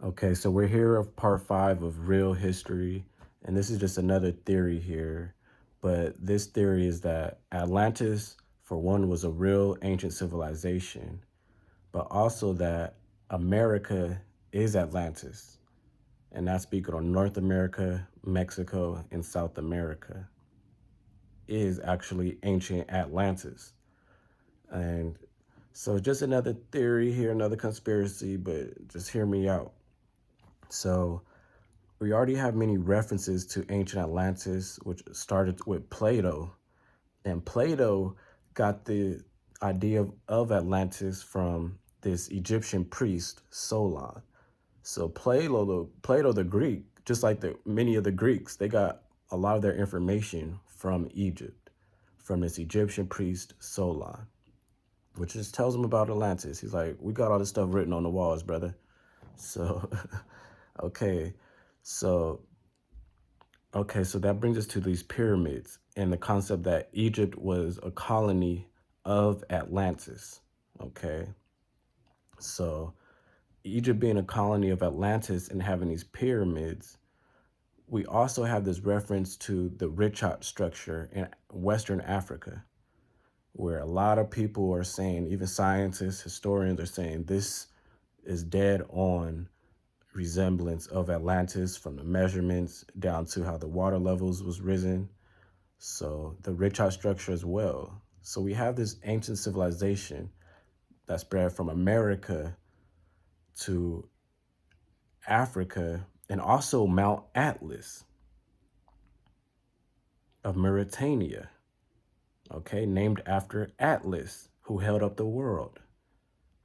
Okay, so we're here of part five of real history, and this is just another theory here. But this theory is that Atlantis, for one, was a real ancient civilization, but also that America is Atlantis, and that's speaking on North America, Mexico, and South America is actually ancient Atlantis. And so just another theory here, another conspiracy, but just hear me out. So we already have many references to ancient Atlantis, which started with Plato. And Plato got the idea of Atlantis from this Egyptian priest, Solon. So Plato the Greek, just like many of the Greeks, they got a lot of their information from Egypt, from this Egyptian priest, Solon, which just tells them about Atlantis. He's like, we got all this stuff written on the walls, brother. So, okay. So Okay, so that brings us to these pyramids and the concept that Egypt was a colony of Atlantis. Okay, so Egypt being a colony of Atlantis and having these pyramids, we also have this reference to the Richat structure in Western Africa, where a lot of people are saying, even scientists, historians are saying, this is dead on resemblance of Atlantis from the measurements down to how the water levels was risen. So the Richat structure as well. So we have this ancient civilization that spread from America to Africa and also Mount Atlas of Mauritania, okay, named after Atlas, who held up the world,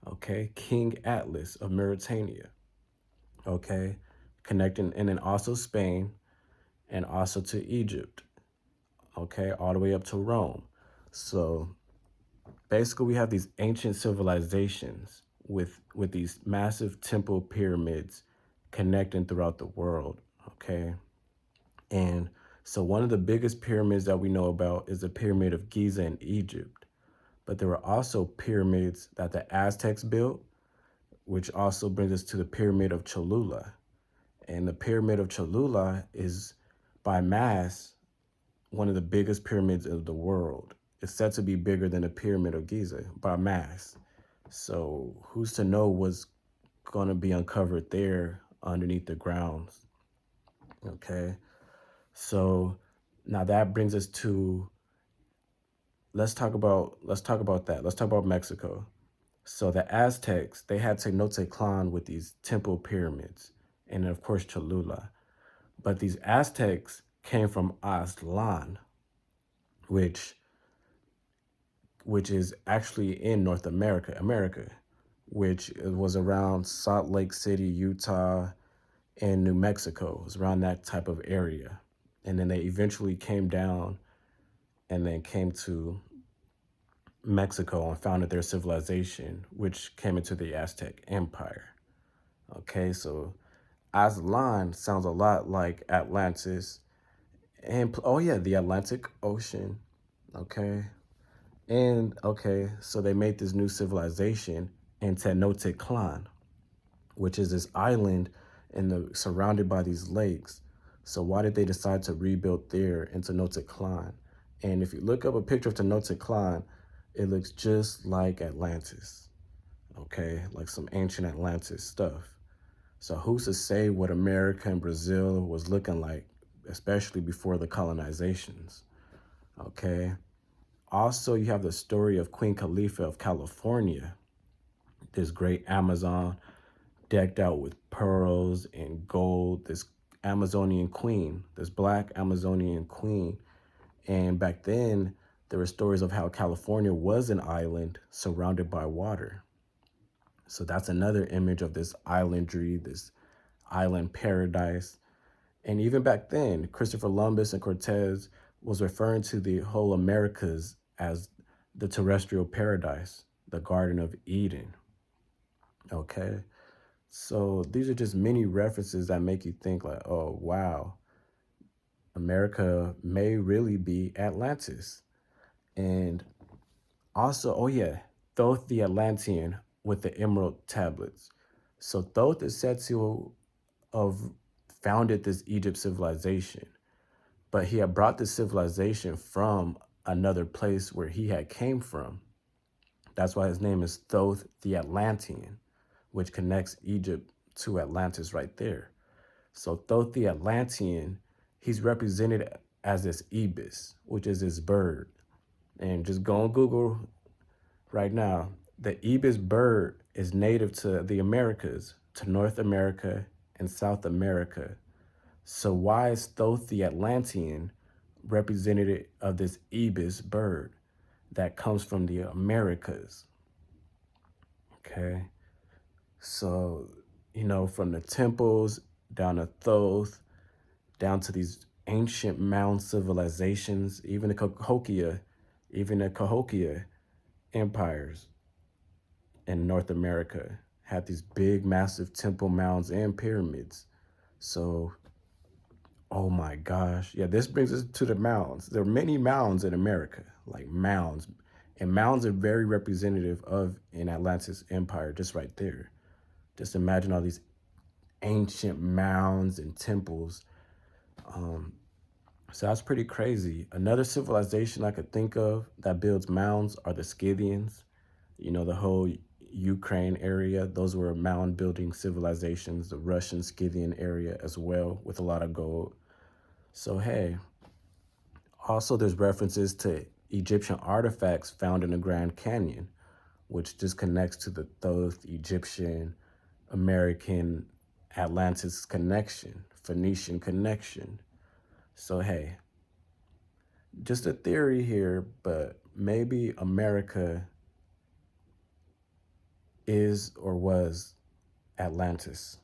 okay, King Atlas of Mauritania, okay, connecting, and then also Spain and also to Egypt, okay, all the way up to Rome. So basically we have these ancient civilizations with these massive temple pyramids connecting throughout the world, okay? And so one of the biggest pyramids that we know about is the Pyramid of Giza in Egypt. But there were also pyramids that the Aztecs built, which also brings us to the Pyramid of Cholula. And the Pyramid of Cholula is, by mass, one of the biggest pyramids of the world. It's said to be bigger than the Pyramid of Giza by mass. So who's to know what's going to be uncovered there underneath the grounds? Okay. So now that brings us to, let's talk about that. Let's talk about Mexico. So the Aztecs, they had Tenochtitlan with these temple pyramids, and of course Cholula. But these Aztecs came from Aztlan, which which is actually in North America, which was around Salt Lake City, Utah, and New Mexico. It was around that type of area. And then they eventually came down and then came to Mexico and founded their civilization, which came into the Aztec Empire. Okay, so Aztlan sounds a lot like Atlantis. And oh yeah, the Atlantic Ocean. Okay. And okay, so they made this new civilization in Tenochtitlan, which is this island surrounded by these lakes. So why did they decide to rebuild there in Tenochtitlan? And if you look up a picture of Tenochtitlan, it looks just like Atlantis, okay? Like some ancient Atlantis stuff. So who's to say what America and Brazil was looking like, especially before the colonizations, okay? Also, you have the story of Queen Khalifa of California, this great Amazon decked out with pearls and gold, this Amazonian queen, this black Amazonian queen. And back then, there were stories of how California was an island surrounded by water. So that's another image of this islandry, this island paradise. And even back then, Christopher Columbus and Cortez was referring to the whole Americas as the terrestrial paradise, the Garden of Eden. Okay. So these are just many references that make you think like, oh, wow, America may really be Atlantis. And also, oh yeah, Thoth the Atlantean with the emerald tablets. So Thoth is said to have founded this Egypt civilization, but he had brought this civilization from another place where he had came from. That's why his name is Thoth the Atlantean, which connects Egypt to Atlantis right there. So Thoth the Atlantean, he's represented as this ibis, which is this bird. And just go on Google right now. The ibis bird is native to the Americas, to North America and South America. So why is Thoth the Atlantean representative of this ibis bird that comes from the Americas? Okay. So, from the temples down to Thoth, down to these ancient mound civilizations, even the Cahokia empires in North America had these big, massive temple mounds and pyramids. So, oh my gosh. Yeah, this brings us to the mounds. There are many mounds in America, like mounds. And mounds are very representative of an Atlantis empire, just right there. Just imagine all these ancient mounds and temples. So that's pretty crazy. Another civilization I could think of that builds mounds are the Scythians. The whole Ukraine area, those were mound building civilizations, the Russian Scythian area as well, with a lot of gold. So, hey, also there's references to Egyptian artifacts found in the Grand Canyon, which just connects to the Thoth Egyptian American Atlantis connection, Phoenician connection. So, hey, just a theory here, but maybe America is or was Atlantis.